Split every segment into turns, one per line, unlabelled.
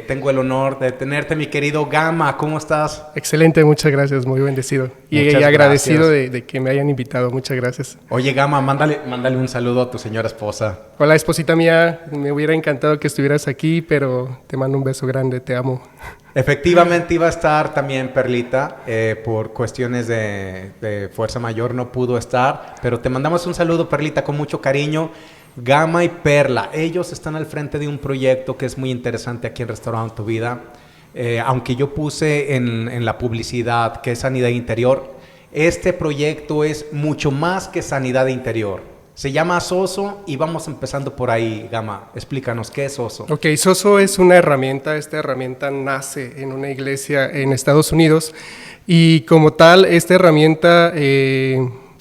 Tengo el honor de tenerte, mi querido Gama. ¿Cómo estás?
Excelente, muchas gracias, muy bendecido. Y agradecido de que me hayan invitado, muchas gracias.
Oye, Gama, mándale un saludo a tu señora esposa.
Hola, esposita mía, me hubiera encantado que estuvieras aquí, pero te mando un beso grande, te amo.
Efectivamente iba a estar también Perlita, por cuestiones de fuerza mayor no pudo estar, pero te mandamos un saludo, Perlita, con mucho cariño. Gama y Perla, ellos están al frente de un proyecto que es muy interesante aquí en Restaurando Tu Vida. Aunque yo puse en la publicidad que es sanidad interior, este proyecto es mucho más que sanidad interior. Se llama Soso y vamos empezando por ahí, Gama. Explícanos, ¿qué es Soso?
Ok, Soso es una herramienta. Esta herramienta nace en una iglesia en Estados Unidos y como tal, esta herramienta,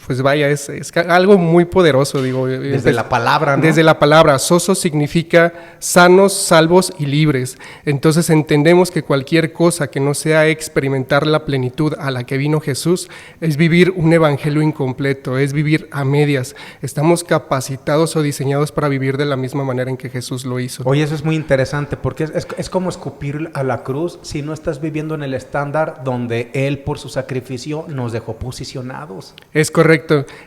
pues vaya, es algo muy poderoso, digo.
Desde la palabra, ¿no?
Desde la palabra. Soso significa sanos, salvos y libres. Entonces entendemos que cualquier cosa que no sea experimentar la plenitud a la que vino Jesús es vivir un evangelio incompleto, es vivir a medias. Estamos capacitados o diseñados para vivir de la misma manera en que Jesús lo hizo.
Oye, eso es muy interesante porque es como escupir a la cruz si no estás viviendo en el estándar donde Él por su sacrificio nos dejó posicionados.
Es correcto.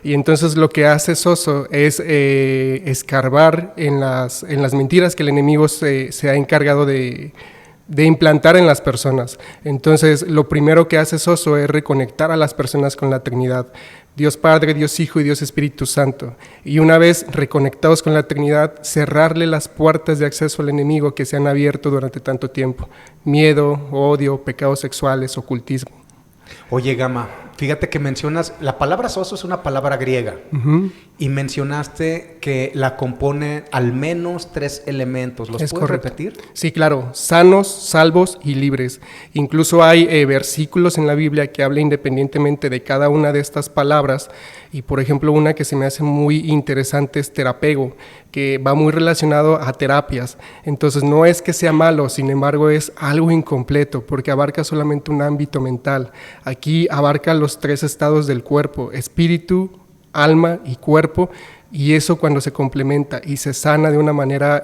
Y entonces lo que hace Soso es escarbar en las mentiras que el enemigo se ha encargado de implantar en las personas. Entonces lo primero que hace Soso es reconectar a las personas con la Trinidad. Dios Padre, Dios Hijo y Dios Espíritu Santo. Y una vez reconectados con la Trinidad, cerrarle las puertas de acceso al enemigo que se han abierto durante tanto tiempo. Miedo, odio, pecados sexuales, ocultismo.
Oye, Gama, fíjate que mencionas, la palabra soso es una palabra griega, y mencionaste que la compone al menos 3 elementos. ¿Los puedes repetir?
Sí, claro, sanos, salvos y libres. Incluso hay versículos en la Biblia que hablan independientemente de cada una de estas palabras, y por ejemplo una que se me hace muy interesante es terapego, que va muy relacionado a terapias. Entonces no es que sea malo, sin embargo es algo incompleto, porque abarca solamente un ámbito mental. Aquí abarca los 3 estados del cuerpo: espíritu, alma y cuerpo, y eso cuando se complementa y se sana de una manera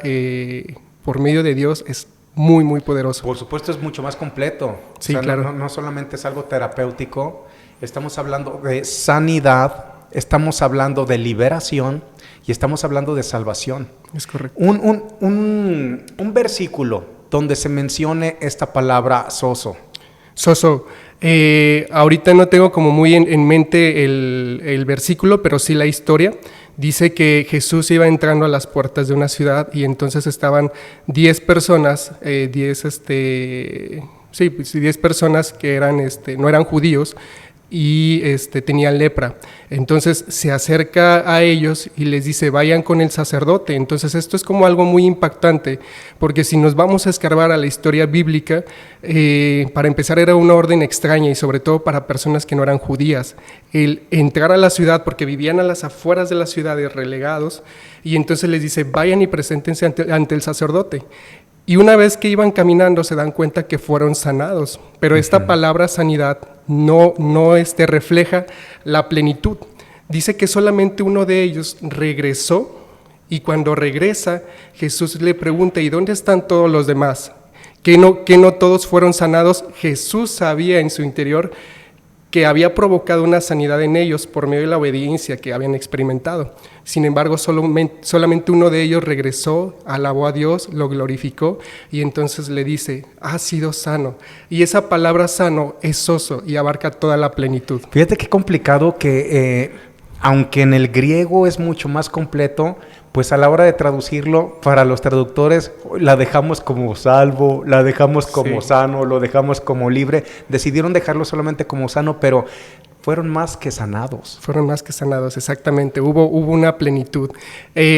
por medio de Dios es muy, muy poderoso.
Por supuesto, es mucho más completo.
Sí, o sea, claro.
No solamente es algo terapéutico, estamos hablando de sanidad, estamos hablando de liberación y estamos hablando de salvación.
Es correcto.
Un versículo donde se mencione esta palabra soso.
Soso. Ahorita no tengo como muy en mente el versículo, pero sí la historia. Dice que Jesús iba entrando a las puertas de una ciudad y entonces estaban 10 personas, 10 personas que eran, no eran judíos, y tenían lepra. Entonces se acerca a ellos y les dice: vayan con el sacerdote. Entonces esto es como algo muy impactante, porque si nos vamos a escarbar a la historia bíblica, para empezar era una orden extraña y sobre todo para personas que no eran judías, el entrar a la ciudad, porque vivían a las afueras de la ciudad relegados, y entonces les dice: vayan y preséntense ante el sacerdote. Y una vez que iban caminando se dan cuenta que fueron sanados, pero esta palabra sanidad no refleja la plenitud. Dice que solamente uno de ellos regresó, y cuando regresa Jesús le pregunta: ¿y dónde están todos los demás? ¿Que no todos fueron sanados? Jesús sabía en su interior que había provocado una sanidad en ellos por medio de la obediencia que habían experimentado. Sin embargo, solamente uno de ellos regresó, alabó a Dios, lo glorificó, y entonces le dice: has sido sano. Y esa palabra sano es soso y abarca toda la plenitud.
Fíjate qué complicado que, aunque en el griego es mucho más completo, pues a la hora de traducirlo, para los traductores la dejamos como salvo, la dejamos como sano, lo dejamos como libre. Decidieron dejarlo solamente como sano, pero fueron más que sanados.
Fueron más que sanados, exactamente. Hubo una plenitud.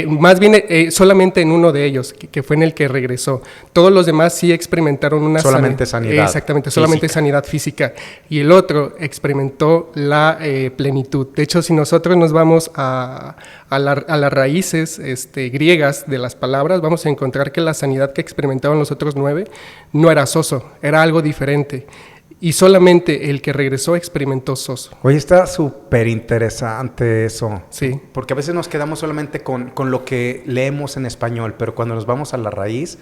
Más bien solamente en uno de ellos, que fue en el que regresó. Todos los demás sí experimentaron una
sanidad.
Exactamente, solamente sanidad física. Y el otro experimentó la plenitud. De hecho, si nosotros nos vamos a las raíces griegas de las palabras, vamos a encontrar que la sanidad que experimentaban los otros 9 no era soso, era algo diferente. Y solamente el que regresó experimentó soso.
Oye, está súper interesante eso.
Sí.
Porque a veces nos quedamos solamente con lo que leemos en español, pero cuando nos vamos a la raíz,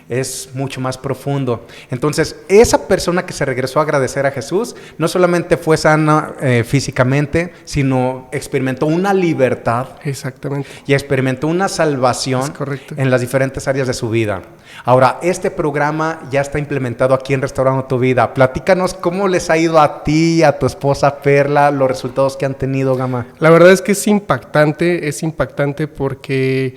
es mucho más profundo. Entonces, esa persona que se regresó a agradecer a Jesús, no solamente fue sana físicamente, sino experimentó una libertad.
Exactamente.
Y experimentó una salvación en las diferentes áreas de su vida. Ahora, este programa ya está implementado aquí en Restaurando tu Vida. Platícanos cómo les ha ido a ti, a tu esposa Perla, los resultados que han tenido, Gama.
La verdad es que es impactante porque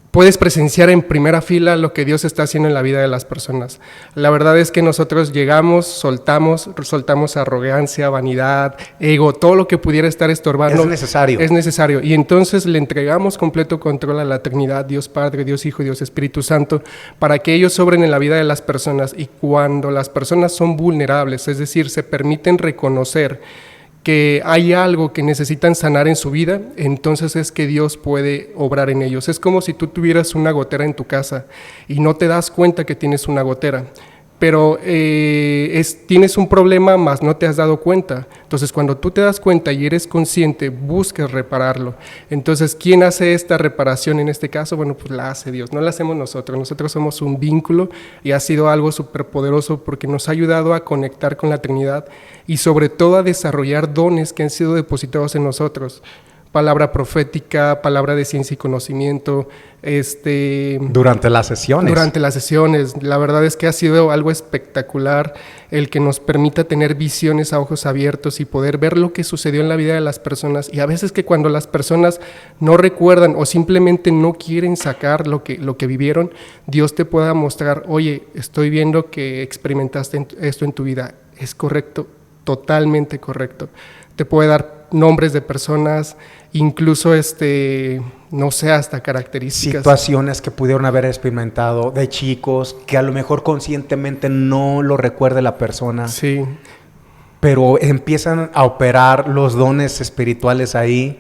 puedes presenciar en primera fila lo que Dios está haciendo en la vida de las personas. La verdad es que nosotros llegamos, soltamos arrogancia, vanidad, ego, todo lo que pudiera estar estorbando.
Es necesario.
Es necesario. Y entonces le entregamos completo control a la Trinidad, Dios Padre, Dios Hijo y Dios Espíritu Santo, para que ellos obren en la vida de las personas. Y cuando las personas son vulnerables, es decir, se permiten reconocer que hay algo que necesitan sanar en su vida, entonces es que Dios puede obrar en ellos. Es como si tú tuvieras una gotera en tu casa y no te das cuenta que tienes una gotera, pero tienes un problema, más no te has dado cuenta. Entonces, cuando tú te das cuenta y eres consciente, buscas repararlo. Entonces, ¿quién hace esta reparación en este caso? Bueno, pues la hace Dios, no la hacemos nosotros. Nosotros somos un vínculo y ha sido algo súper poderoso porque nos ha ayudado a conectar con la Trinidad y sobre todo a desarrollar dones que han sido depositados en nosotros. Palabra profética, palabra de ciencia y conocimiento.
Durante las sesiones.
Durante las sesiones. La verdad es que ha sido algo espectacular el que nos permita tener visiones a ojos abiertos y poder ver lo que sucedió en la vida de las personas. Y a veces que cuando las personas no recuerdan o simplemente no quieren sacar lo que vivieron, Dios te pueda mostrar, oye, estoy viendo que experimentaste esto en tu vida. Es correcto, totalmente correcto. Te puede dar nombres de personas, incluso no sé, hasta características.
Situaciones que pudieron haber experimentado de chicos, que a lo mejor conscientemente no lo recuerde la persona.
Sí.
Pero empiezan a operar los dones espirituales ahí,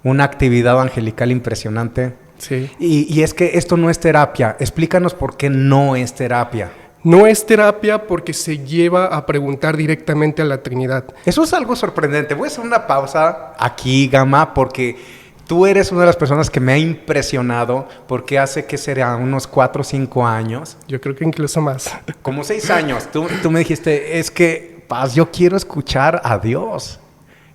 una actividad angelical impresionante.
Sí.
Y es que esto no es terapia. Explícanos por qué no es terapia.
No es terapia porque se lleva a preguntar directamente a la Trinidad.
Eso es algo sorprendente. Voy a hacer una pausa aquí, Gama, porque tú eres una de las personas que me ha impresionado, porque hace que será unos 4 o 5 años.
Yo creo que incluso más.
Como 6 años. Tú me dijiste, es que, Paz, yo quiero escuchar a Dios.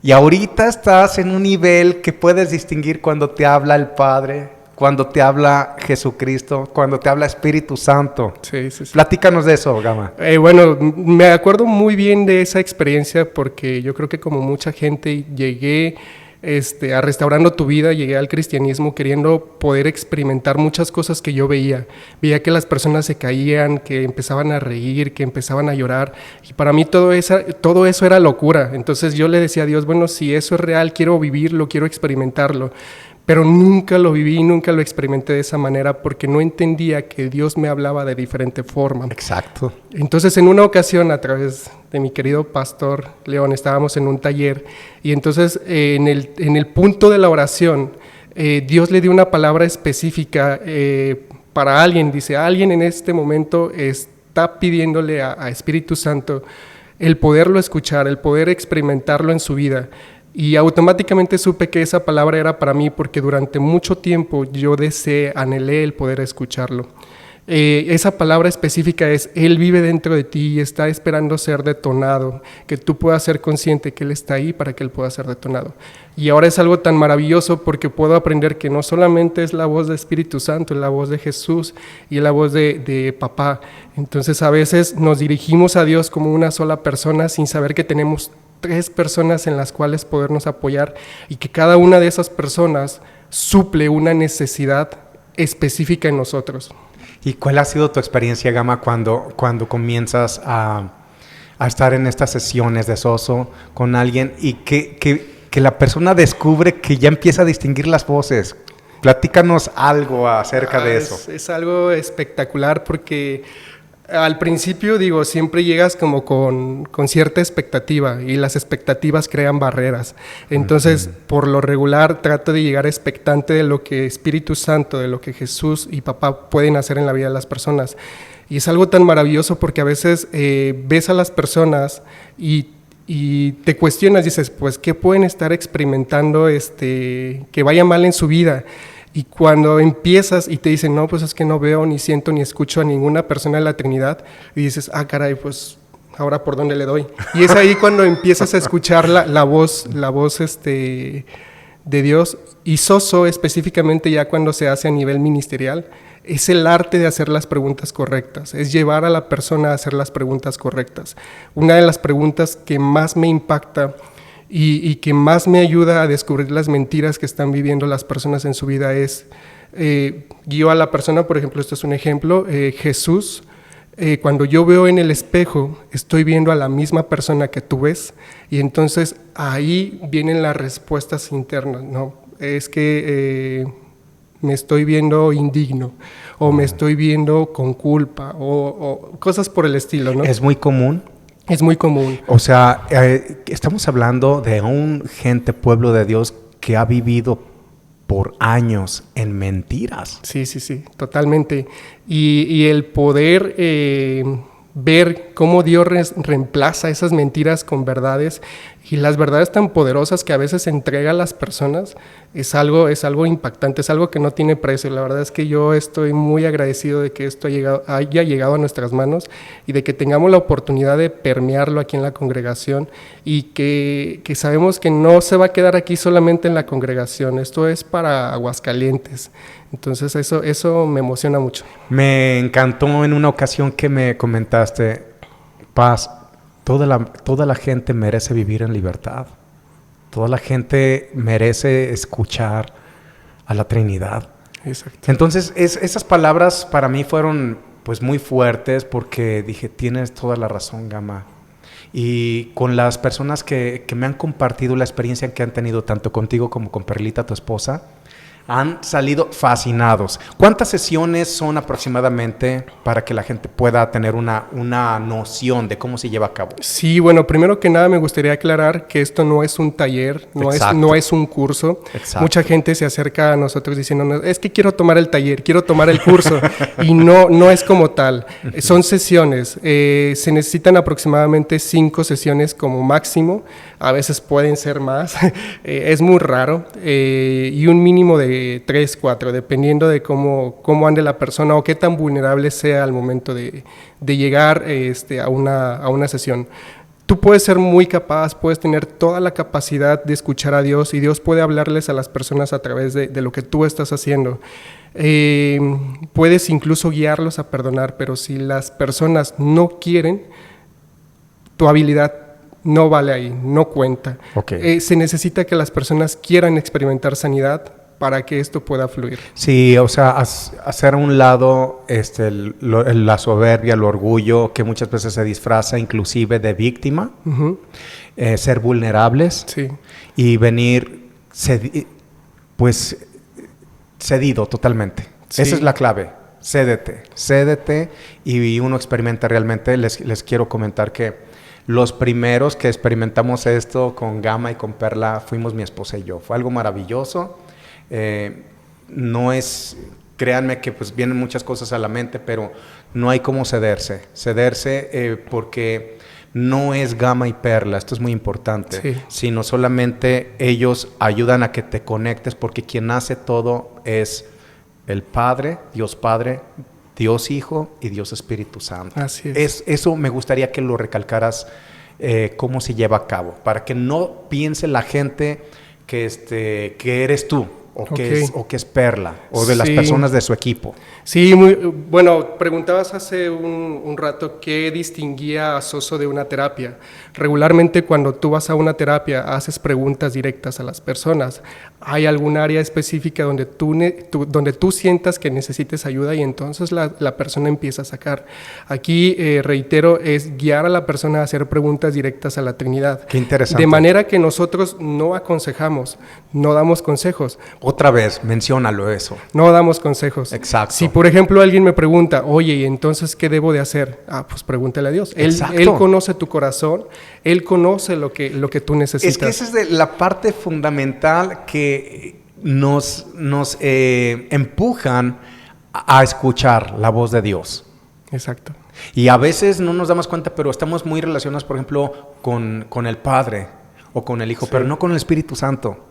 Y ahorita estás en un nivel que puedes distinguir cuando te habla el Padre, cuando te habla Jesucristo, cuando te habla Espíritu Santo.
Sí.
Platícanos de eso, Gama.
Bueno, me acuerdo muy bien de esa experiencia porque yo creo que como mucha gente llegué a Restaurando tu Vida, llegué al cristianismo queriendo poder experimentar muchas cosas que yo veía. Veía que las personas se caían, que empezaban a reír, que empezaban a llorar. Y para mí todo eso era locura. Entonces yo le decía a Dios, bueno, si eso es real, quiero vivirlo, quiero experimentarlo. Pero nunca lo viví, nunca lo experimenté de esa manera porque no entendía que Dios me hablaba de diferente forma.
Exacto.
Entonces, en una ocasión, a través de mi querido pastor León, estábamos en un taller y entonces en el punto de la oración, Dios le dio una palabra específica para alguien. Dice, alguien en este momento está pidiéndole a Espíritu Santo el poderlo escuchar, el poder experimentarlo en su vida. Y automáticamente supe que esa palabra era para mí porque durante mucho tiempo yo anhelé el poder escucharlo. Esa palabra específica es, Él vive dentro de ti y está esperando ser detonado, que tú puedas ser consciente que Él está ahí para que Él pueda ser detonado. Y ahora es algo tan maravilloso porque puedo aprender que no solamente es la voz del Espíritu Santo, es la voz de Jesús y es la voz de Papá. Entonces a veces nos dirigimos a Dios como una sola persona sin saber que tenemos 3 personas en las cuales podernos apoyar y que cada una de esas personas suple una necesidad específica en nosotros.
¿Y cuál ha sido tu experiencia, Gama, cuando comienzas a estar en estas sesiones de Soso con alguien y que la persona descubre que ya empieza a distinguir las voces? Platícanos algo acerca de eso.
Es algo espectacular porque al principio, siempre llegas como con cierta expectativa y las expectativas crean barreras. Entonces, por lo regular, trato de llegar expectante de lo que Espíritu Santo, de lo que Jesús y Papá pueden hacer en la vida de las personas. Y es algo tan maravilloso porque a veces ves a las personas y te cuestionas, dices, pues, ¿qué pueden estar experimentando que vaya mal en su vida? Y cuando empiezas y te dicen, no, pues es que no veo, ni siento, ni escucho a ninguna persona de la Trinidad, y dices, ah, caray, pues ahora por dónde le doy. Y es ahí cuando empiezas a escuchar la voz de Dios. Y Soso, específicamente ya cuando se hace a nivel ministerial, es el arte de hacer las preguntas correctas, es llevar a la persona a hacer las preguntas correctas. Una de las preguntas que más me impacta y que más me ayuda a descubrir las mentiras que están viviendo las personas en su vida es, guío a la persona, por ejemplo, esto es un ejemplo, Jesús, cuando yo veo en el espejo, estoy viendo a la misma persona que tú ves, y entonces ahí vienen las respuestas internas, ¿no? Es que me estoy viendo indigno, o me estoy viendo con culpa, o cosas por el estilo, ¿no?
Es muy común.
Es muy común.
O sea, estamos hablando de un pueblo de Dios que ha vivido por años en mentiras.
Sí, totalmente. Y el poder ver cómo Dios reemplaza esas mentiras con verdades, y las verdades tan poderosas que a veces entrega a las personas, es algo impactante, es algo que no tiene precio. La verdad es que yo estoy muy agradecido de que esto haya llegado a nuestras manos y de que tengamos la oportunidad de permearlo aquí en la congregación, y que sabemos que no se va a quedar aquí solamente en la congregación, esto es para Aguascalientes. Entonces eso me emociona mucho.
Me encantó en una ocasión que me comentaste, Paz, toda la gente merece vivir en libertad. Toda la gente merece escuchar a la Trinidad.
Exacto.
Entonces, esas palabras para mí fueron pues muy fuertes, porque dije, tienes toda la razón, Gama. Y con las personas que me han compartido la experiencia que han tenido, tanto contigo como con Perlita, tu esposa, han salido fascinados. ¿Cuántas sesiones son aproximadamente para que la gente pueda tener una noción de cómo se lleva a cabo?
Sí, bueno, primero que nada me gustaría aclarar que esto no es un taller, no es un curso.
Exacto.
Mucha gente se acerca a nosotros diciendo, es que quiero tomar el taller, quiero tomar el curso, y no es como tal. Son sesiones, se necesitan aproximadamente 5 sesiones como máximo, a veces pueden ser más, es muy raro, y un mínimo de 3, 4, dependiendo de cómo ande la persona o qué tan vulnerable sea al momento de llegar a una sesión. Tú puedes ser muy capaz, puedes tener toda la capacidad de escuchar a Dios, y Dios puede hablarles a las personas a través de lo que tú estás haciendo. Puedes incluso guiarlos a perdonar, pero si las personas no quieren, tu habilidad no vale ahí, no cuenta.
Okay.
Se necesita que las personas quieran experimentar sanidad para que esto pueda fluir.
Sí, o sea, hacer a un lado la soberbia, el orgullo, que muchas veces se disfraza inclusive de víctima, ser vulnerables,
sí,
y venir cedido totalmente. Sí. Esa es la clave. Cédete, y uno experimenta realmente. Les quiero comentar que los primeros que experimentamos esto con Gama y con Perla fuimos mi esposa y yo. Fue algo maravilloso. Créanme que pues vienen muchas cosas a la mente, pero no hay cómo cederse, porque no es Gama y Perla, esto es muy importante,
sí,
sino solamente ellos ayudan a que te conectes, porque quien hace todo es el Padre, Dios Hijo y Dios Espíritu Santo.
Así es.
Eso me gustaría que lo recalcaras, cómo se lleva a cabo, para que no piense la gente que eres tú. O que es Perla, o de las personas de su equipo.
Sí, bueno, preguntabas hace un rato qué distinguía a Soso de una terapia. Regularmente cuando tú vas a una terapia haces preguntas directas a las personas. ¿Hay algún área específica donde tú sientas que necesites ayuda? Y entonces la persona empieza a sacar. Aquí, reitero, es guiar a la persona a hacer preguntas directas a la Trinidad.
Qué interesante.
De manera que nosotros no aconsejamos, no damos consejos.
Otra vez, menciónalo eso.
No damos consejos.
Exacto.
Si, por ejemplo, alguien me pregunta, oye, ¿y entonces qué debo de hacer? Pues pregúntale a Dios. Él conoce tu corazón, Él conoce lo que tú necesitas.
Es que esa es la parte fundamental que nos empujan a escuchar la voz de Dios.
Exacto.
Y a veces no nos damos cuenta, pero estamos muy relacionados, por ejemplo, con el Padre o con el Hijo, sí, pero no con el Espíritu Santo.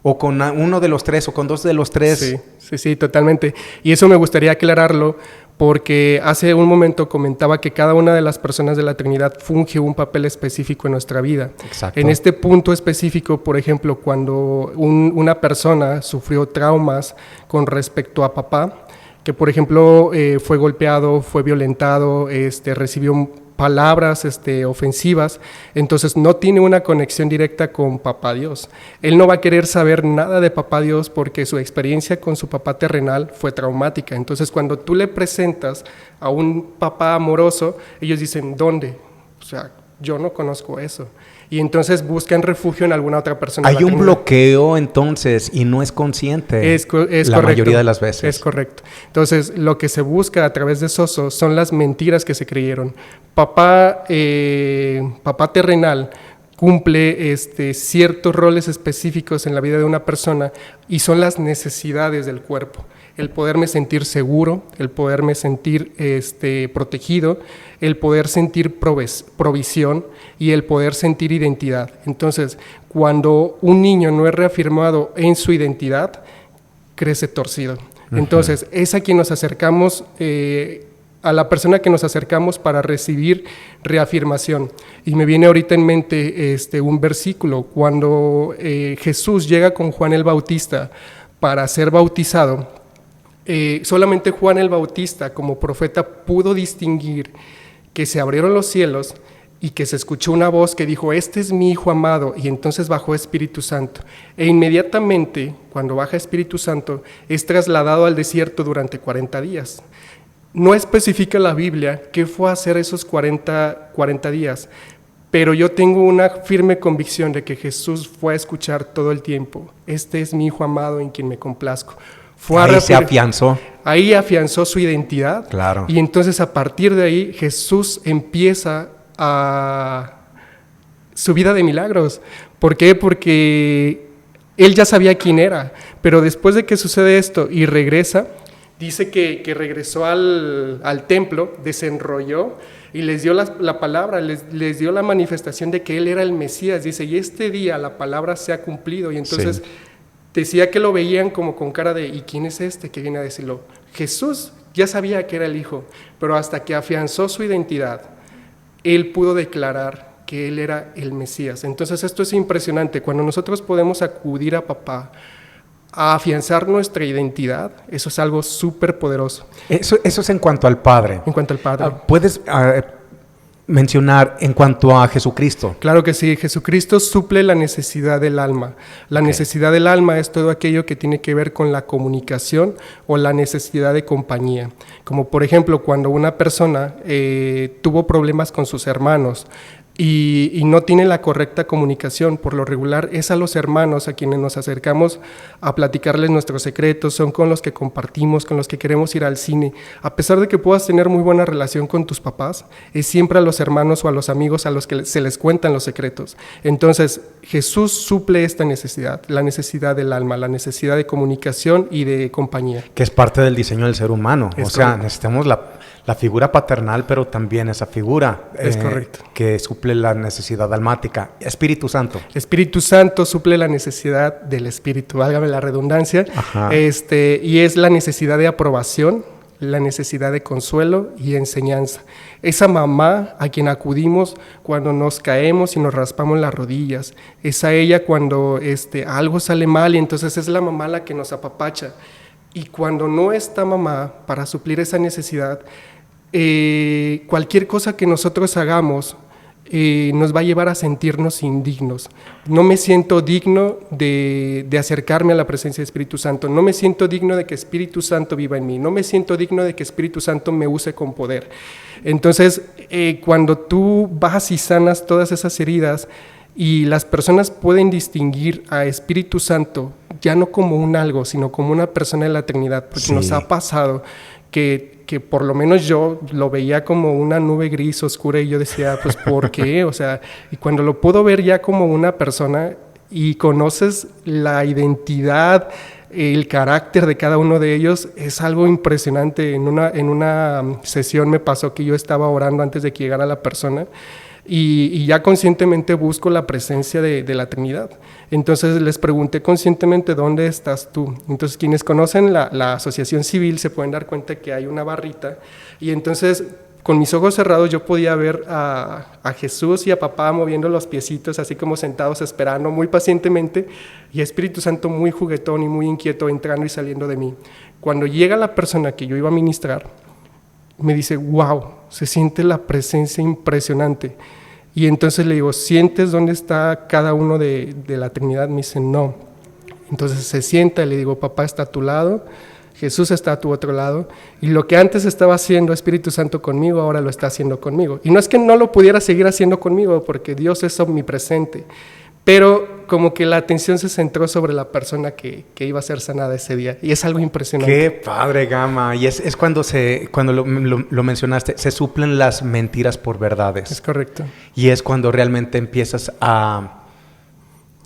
o con uno de los tres, o con dos de los tres.
Sí, totalmente. Y eso me gustaría aclararlo, porque hace un momento comentaba que cada una de las personas de la Trinidad funge un papel específico en nuestra vida.
Exacto.
En este punto específico, por ejemplo, cuando una persona sufrió traumas con respecto a papá, que por ejemplo fue golpeado, fue violentado, recibió palabras ofensivas, entonces no tiene una conexión directa con Papá Dios. Él no va a querer saber nada de Papá Dios porque su experiencia con su papá terrenal fue traumática. Entonces cuando tú le presentas a un papá amoroso, ellos dicen, ¿dónde? O sea, yo no conozco eso. Y entonces buscan refugio en alguna otra persona.
Hay un bloqueo entonces y no es consciente
es
la
correcto,
mayoría de las veces.
Es correcto. Entonces lo que se busca a través de Soso son las mentiras que se creyeron. Papá terrenal cumple ciertos roles específicos en la vida de una persona y son las necesidades del cuerpo. El poderme sentir seguro, el poderme sentir protegido, el poder sentir provisión y el poder sentir identidad. Entonces, cuando un niño no es reafirmado en su identidad, crece torcido. Entonces, es a quien nos acercamos, a la persona que nos acercamos para recibir reafirmación. Y me viene ahorita en mente un versículo, cuando Jesús llega con Juan el Bautista para ser bautizado. Solamente Juan el Bautista como profeta pudo distinguir que se abrieron los cielos y que se escuchó una voz que dijo, este es mi Hijo amado, y entonces bajó Espíritu Santo. E inmediatamente, cuando baja Espíritu Santo, es trasladado al desierto durante 40 días. No especifica la Biblia qué fue a hacer esos 40 días, pero yo tengo una firme convicción de que Jesús fue a escuchar todo el tiempo, este es mi Hijo amado en quien me complazco.
Ahí se afianzó.
Ahí afianzó su identidad.
Claro.
Y entonces a partir de ahí Jesús empieza su vida de milagros. ¿Por qué? Porque él ya sabía quién era, pero después de que sucede esto y regresa, dice que regresó al templo, desenrolló y les dio la palabra, les dio la manifestación de que él era el Mesías. Dice, y este día la palabra se ha cumplido. Y entonces decía que lo veían como con cara de, ¿y quién es este que viene a decirlo? Jesús ya sabía que era el Hijo, pero hasta que afianzó su identidad, él pudo declarar que él era el Mesías. Entonces esto es impresionante. Cuando nosotros podemos acudir a papá a afianzar nuestra identidad, eso es algo súper poderoso.
Eso es en cuanto al Padre.
En cuanto al Padre.
¿Puedes mencionar en cuanto a Jesucristo?
Claro que sí, Jesucristo suple la necesidad del alma. La necesidad del alma es todo aquello que tiene que ver con la comunicación o la necesidad de compañía. Como por ejemplo, cuando una persona tuvo problemas con sus hermanos, y no tiene la correcta comunicación, por lo regular es a los hermanos a quienes nos acercamos a platicarles nuestros secretos, son con los que compartimos, con los que queremos ir al cine. A pesar de que puedas tener muy buena relación con tus papás, es siempre a los hermanos o a los amigos a los que se les cuentan los secretos. Entonces Jesús suple esta necesidad, la necesidad del alma, la necesidad de comunicación y de compañía.
Que es parte del diseño del ser humano. O sea, necesitamos la figura paternal, pero también esa figura
es correcto,
que suple la necesidad almática. Espíritu Santo.
Espíritu Santo suple la necesidad del Espíritu, válgame la redundancia. Y es la necesidad de aprobación, la necesidad de consuelo y enseñanza. Esa mamá a quien acudimos cuando nos caemos y nos raspamos las rodillas, es a ella cuando algo sale mal y entonces es la mamá la que nos apapacha. Y cuando no está mamá para suplir esa necesidad, cualquier cosa que nosotros hagamos nos va a llevar a sentirnos indignos. No me siento digno de acercarme a la presencia del Espíritu Santo, no me siento digno de que Espíritu Santo viva en mí, no me siento digno de que Espíritu Santo me use con poder. Entonces, cuando tú vas y sanas todas esas heridas y las personas pueden distinguir a Espíritu Santo ya no como un algo, sino como una persona de la Trinidad, porque nos ha pasado que por lo menos yo lo veía como una nube gris oscura y yo decía, pues ¿por qué? O sea, y cuando lo puedo ver ya como una persona y conoces la identidad, el carácter de cada uno de ellos, es algo impresionante. En una sesión me pasó que yo estaba orando antes de que llegara la persona y ya conscientemente busco la presencia de la Trinidad. Entonces les pregunté conscientemente, ¿dónde estás tú? Entonces quienes conocen la asociación civil se pueden dar cuenta que hay una barrita, y entonces con mis ojos cerrados yo podía ver a Jesús y a papá moviendo los piecitos, así como sentados esperando muy pacientemente, y a Espíritu Santo muy juguetón y muy inquieto entrando y saliendo de mí. Cuando llega la persona que yo iba a ministrar, me dice, wow, se siente la presencia impresionante. Y entonces le digo, ¿sientes dónde está cada uno de la Trinidad? Me dice, no. Entonces se sienta y le digo, papá está a tu lado, Jesús está a tu otro lado, y lo que antes estaba haciendo Espíritu Santo conmigo, ahora lo está haciendo conmigo. Y no es que no lo pudiera seguir haciendo conmigo, porque Dios es omnipresente, pero como que la atención se centró sobre la persona que iba a ser sanada ese día, y es algo impresionante.
Qué padre, Gama. Y es cuando lo mencionaste, se suplen las mentiras por verdades.
Es correcto.
Y es cuando realmente empiezas a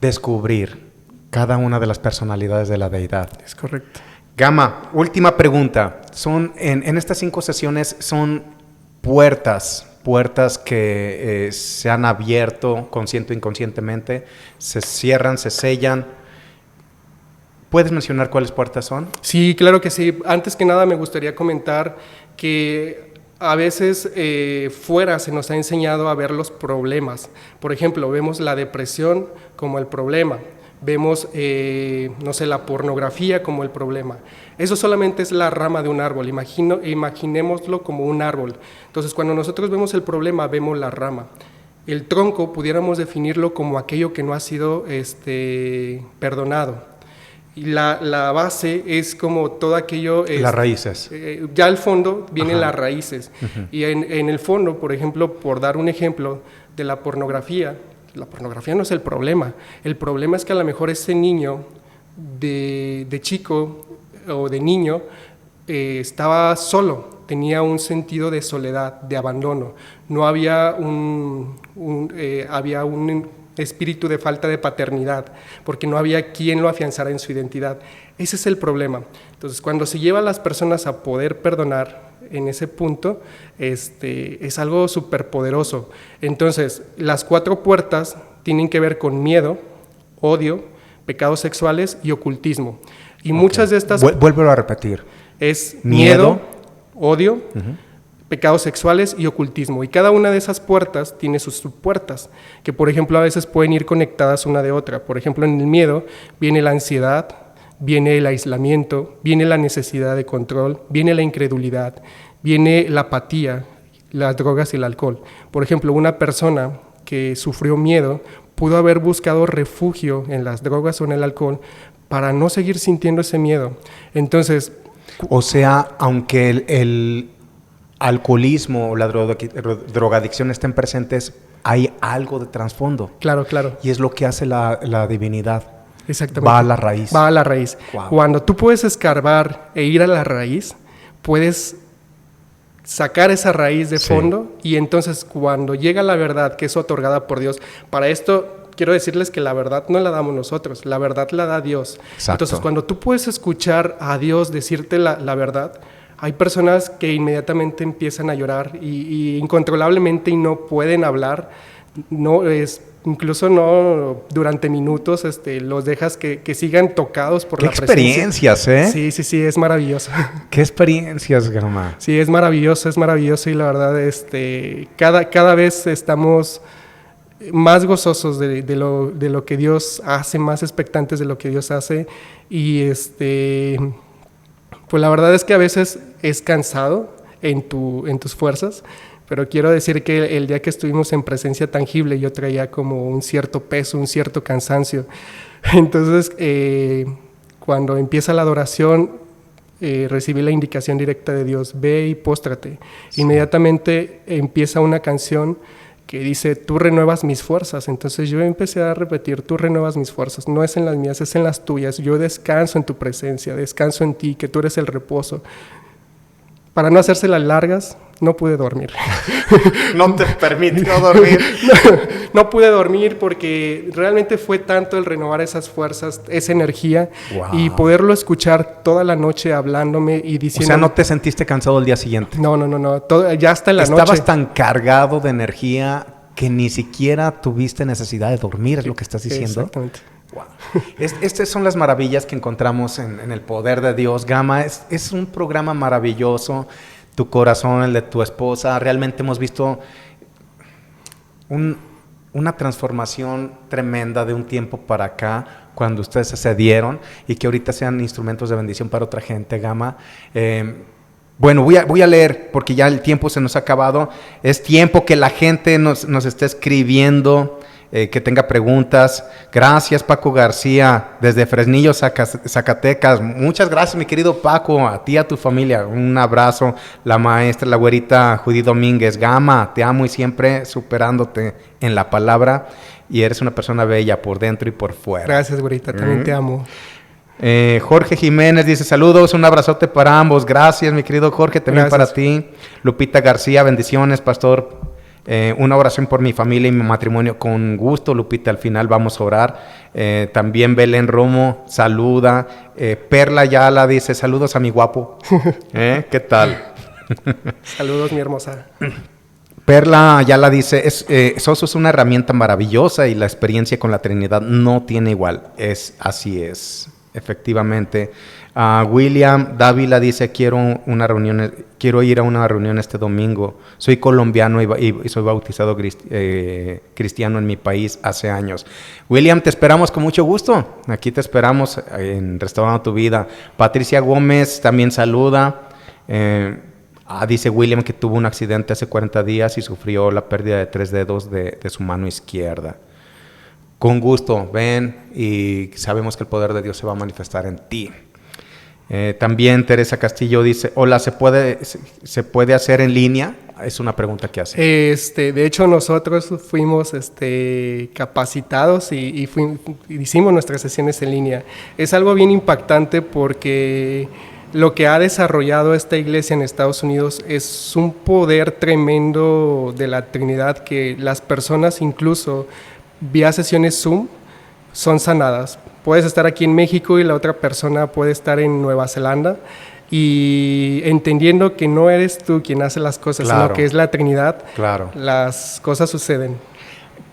descubrir cada una de las personalidades de la deidad.
Es correcto.
Gama, última pregunta. En estas 5 sesiones son puertas que se han abierto consciente o inconscientemente, se cierran, se sellan. ¿Puedes mencionar cuáles puertas son?
Sí, claro que sí. Antes que nada me gustaría comentar que a veces fuera se nos ha enseñado a ver los problemas. Por ejemplo, vemos la depresión como el problema. Vemos, no sé, la pornografía como el problema. Eso solamente es la rama de un árbol, imaginémoslo como un árbol. Entonces, cuando nosotros vemos el problema, vemos la rama. El tronco pudiéramos definirlo como aquello que no ha sido perdonado. Y la base es como todo aquello...
las raíces.
Ya al fondo vienen
Ajá.
las raíces.
Uh-huh.
Y en el fondo, por ejemplo, por dar un ejemplo de la pornografía no es el problema es que a lo mejor ese niño de chico o de niño estaba solo, tenía un sentido de soledad, de abandono, no había había un espíritu de falta de paternidad, porque no había quien lo afianzara en su identidad. Ese es el problema. Entonces, cuando se lleva a las personas a poder perdonar en ese punto, es algo súper poderoso. Entonces, las 4 puertas tienen que ver con miedo, odio, pecados sexuales y ocultismo. Y muchas de estas...
Vuélvelo a repetir.
Es miedo, odio, uh-huh, pecados sexuales y ocultismo. Y cada una de esas puertas tiene sus subpuertas, que por ejemplo a veces pueden ir conectadas una de otra. Por ejemplo, en el miedo viene la ansiedad, viene el aislamiento, viene la necesidad de control, viene la incredulidad, viene la apatía, las drogas y el alcohol. Por ejemplo, una persona que sufrió miedo pudo haber buscado refugio en las drogas o en el alcohol para no seguir sintiendo ese miedo. Entonces...
O sea, aunque el alcoholismo o la drogadicción estén presentes, hay algo de trasfondo.
Claro, claro.
Y es lo que hace la divinidad.
Exactamente.
Va a la raíz.
Va a la raíz.
Wow.
Cuando tú puedes escarbar e ir a la raíz, puedes sacar esa raíz de fondo, sí, y entonces cuando llega la verdad que es otorgada por Dios, para esto quiero decirles que la verdad no la damos nosotros, la verdad la da Dios.
Exacto.
Entonces cuando tú puedes escuchar a Dios decirte la verdad, hay personas que inmediatamente empiezan a llorar y incontrolablemente y no pueden hablar, incluso no durante minutos, los dejas que sigan tocados por la presencia.
¡Qué experiencias,
Sí, es maravilloso.
¡Qué experiencias, Gama!
Sí, es maravilloso y la verdad, cada vez estamos más gozosos de lo que Dios hace, más expectantes de lo que Dios hace, y pues la verdad es que a veces es cansado en tus fuerzas, pero quiero decir que el día que estuvimos en presencia tangible yo traía como un cierto peso, un cierto cansancio. Entonces, cuando empieza la adoración, recibí la indicación directa de Dios, ve y póstrate. Sí. Inmediatamente empieza una canción que dice, tú renuevas mis fuerzas. Entonces yo empecé a repetir, tú renuevas mis fuerzas, no es en las mías, es en las tuyas. Yo descanso en tu presencia, descanso en ti, que tú eres el reposo. Para no hacérselas largas, no pude dormir.
No te permitió dormir.
No pude dormir porque realmente fue tanto el renovar esas fuerzas, esa energía, wow, y poderlo escuchar toda la noche hablándome y diciendo...
O sea, ¿no te sentiste cansado el día siguiente?
No. Ya hasta en la noche.
Estabas tan cargado de energía que ni siquiera tuviste necesidad de dormir, es lo que estás diciendo.
Exactamente.
Wow. Estas son las maravillas que encontramos en el poder de Dios. Gama, es un programa maravilloso. Tu corazón, el de tu esposa. Realmente hemos visto una transformación tremenda de un tiempo para acá, cuando ustedes se cedieron y que ahorita sean instrumentos de bendición para otra gente, Gama. Bueno, voy a leer porque ya el tiempo se nos ha acabado. Es tiempo que la gente nos esté escribiendo, que tenga preguntas. Gracias, Paco García, desde Fresnillo, Zacatecas. Muchas gracias, mi querido Paco, a ti y a tu familia. Un abrazo. La maestra, la güerita Judy Domínguez. Gama, te amo y siempre superándote en la palabra. Y eres una persona bella por dentro y por fuera.
Gracias, güerita, también te amo.
Jorge Jiménez dice, saludos, un abrazote para ambos. Gracias, mi querido Jorge, también
Gracias.
para ti. Lupita García, bendiciones, pastor. Una oración por mi familia y mi matrimonio. Con gusto, Lupita, al final vamos a orar. También Belén Romo saluda. Perla Yala dice, saludos a mi guapo. ¿Qué tal?
Saludos, mi hermosa.
Perla Ayala dice, Soso es una herramienta maravillosa y la experiencia con la Trinidad no tiene igual. Así es, efectivamente. William Dávila dice, quiero ir a una reunión este domingo. Soy colombiano y soy bautizado cristiano en mi país hace años. William, te esperamos con mucho gusto. Aquí te esperamos en Restaurando tu Vida. Patricia Gómez también saluda. Dice William que tuvo un accidente hace 40 días y sufrió la pérdida de 3 dedos de su mano izquierda. Con gusto, ven y sabemos que el poder de Dios se va a manifestar en ti. También Teresa Castillo dice, hola, ¿se puede hacer en línea? Es una pregunta que hace.
De hecho, nosotros fuimos capacitados y hicimos nuestras sesiones en línea. Es algo bien impactante porque lo que ha desarrollado esta iglesia en Estados Unidos es un poder tremendo de la Trinidad, que las personas incluso vía sesiones Zoom son sanadas. Puedes estar aquí en México y la otra persona puede estar en Nueva Zelanda, y entendiendo que no eres tú quien hace las cosas,
claro,
sino que es la Trinidad,
claro,
las cosas suceden.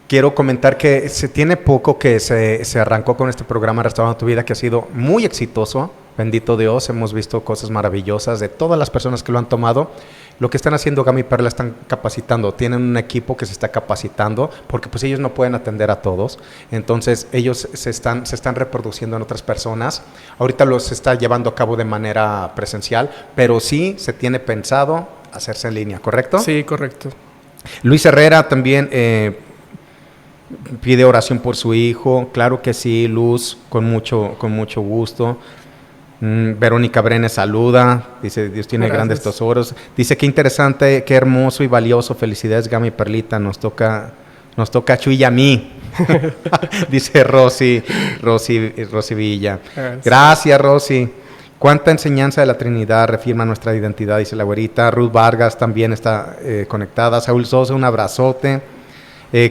Quiero comentar que se tiene poco que se arrancó con este programa Restaurando tu Vida, que ha sido muy exitoso. Bendito Dios, hemos visto cosas maravillosas de todas las personas que lo han tomado. Lo que están haciendo Gama y Perla, están capacitando, tienen un equipo que se está capacitando, porque pues ellos no pueden atender a todos, entonces ellos se están reproduciendo en otras personas. Ahorita los está llevando a cabo de manera presencial, pero sí se tiene pensado hacerse en línea, ¿correcto?
Sí, correcto.
Luis Herrera también pide oración por su hijo. Claro que sí, Luz, con mucho gusto. Verónica Brenes saluda, dice, Dios tiene
Gracias.
Grandes tesoros. Dice, qué interesante, qué hermoso y valioso. Felicidades, Gama y Perlita, nos toca a Chuy y a mí. Dice Rosy Villa. Gracias, Rosy. Cuánta enseñanza de la Trinidad reafirma nuestra identidad, dice la güerita. Ruth Vargas también está conectada. Saúl Sosa, un abrazote.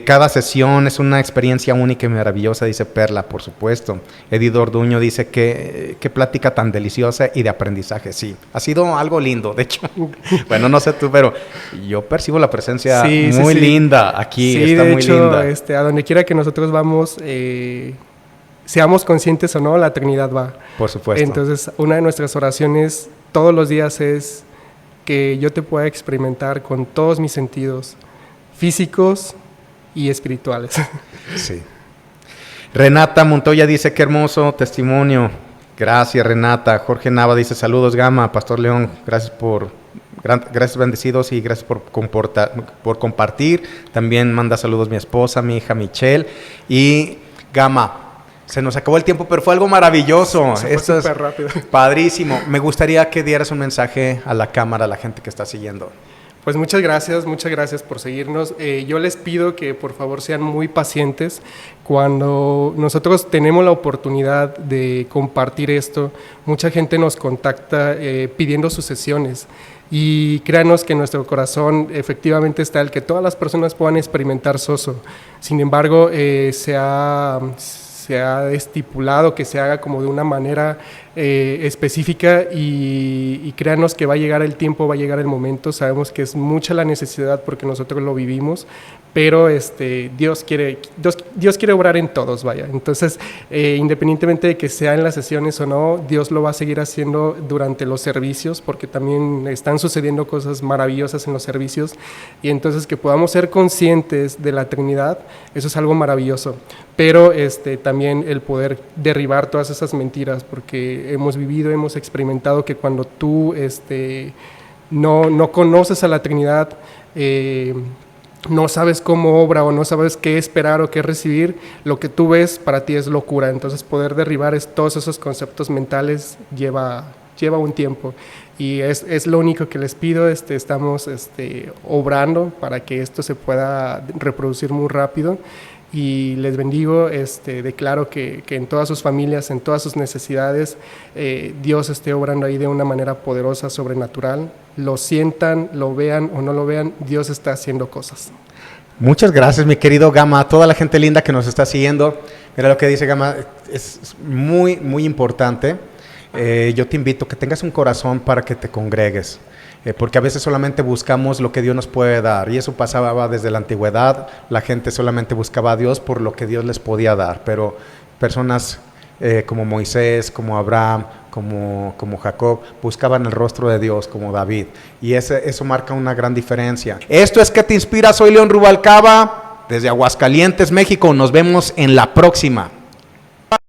Cada sesión es una experiencia única y maravillosa, dice Perla, por supuesto. Edith Orduño dice que qué plática tan deliciosa y de aprendizaje. Sí, ha sido algo lindo. De hecho, bueno, no sé tú, pero yo percibo la presencia muy linda aquí.
Sí,
está
de
muy
hecho,
linda.
A donde quiera que nosotros vamos, seamos conscientes o no, la Trinidad va.
Por supuesto.
Entonces, una de nuestras oraciones todos los días es que yo te pueda experimentar con todos mis sentidos físicos y espirituales.
Sí. Renata Montoya dice, qué hermoso testimonio. Gracias, Renata. Jorge Nava dice, saludos, Gama. Pastor León, gracias bendecidos y gracias por compartir. También manda saludos mi esposa, mi hija Michelle. Y Gama, se nos acabó el tiempo, pero fue algo maravilloso.
Esto es súper rápido.
Padrísimo. Me gustaría que dieras un mensaje a la cámara, a la gente que está siguiendo.
Pues muchas gracias por seguirnos. Yo les pido que por favor sean muy pacientes. Cuando nosotros tenemos la oportunidad de compartir esto, mucha gente nos contacta pidiendo sus sesiones. Y créanos que en nuestro corazón efectivamente está el que todas las personas puedan experimentar Soso. Sin embargo, se ha estipulado que se haga como de una manera específica y créanos que va a llegar el tiempo, va a llegar el momento, sabemos que es mucha la necesidad porque nosotros lo vivimos, pero Dios quiere obrar en todos, vaya. Entonces, independientemente de que sea en las sesiones o no, Dios lo va a seguir haciendo durante los servicios, porque también están sucediendo cosas maravillosas en los servicios, y entonces que podamos ser conscientes de la Trinidad, eso es algo maravilloso. Pero también el poder derribar todas esas mentiras, porque hemos vivido, hemos experimentado que cuando tú no conoces a la Trinidad, no sabes cómo obra o no sabes qué esperar o qué recibir, lo que tú ves para ti es locura. Entonces poder derribar todos esos conceptos mentales lleva un tiempo, y es lo único que les pido. Estamos obrando para que esto se pueda reproducir muy rápido, y les bendigo. Declaro que en todas sus familias, en todas sus necesidades, Dios esté obrando ahí de una manera poderosa, sobrenatural. Lo sientan, lo vean o no lo vean, Dios está haciendo cosas.
Muchas gracias, mi querido Gama, a toda la gente linda que nos está siguiendo. Mira lo que dice Gama, es muy, muy importante. Yo te invito a que tengas un corazón para que te congregues, porque a veces solamente buscamos lo que Dios nos puede dar, y eso pasaba desde la antigüedad. La gente solamente buscaba a Dios por lo que Dios les podía dar, pero personas como Moisés, como Abraham, como Jacob, buscaban el rostro de Dios, como David, y eso marca una gran diferencia. Esto es ¿Qué te inspira? Soy León Rubalcaba, desde Aguascalientes, México. Nos vemos en la próxima.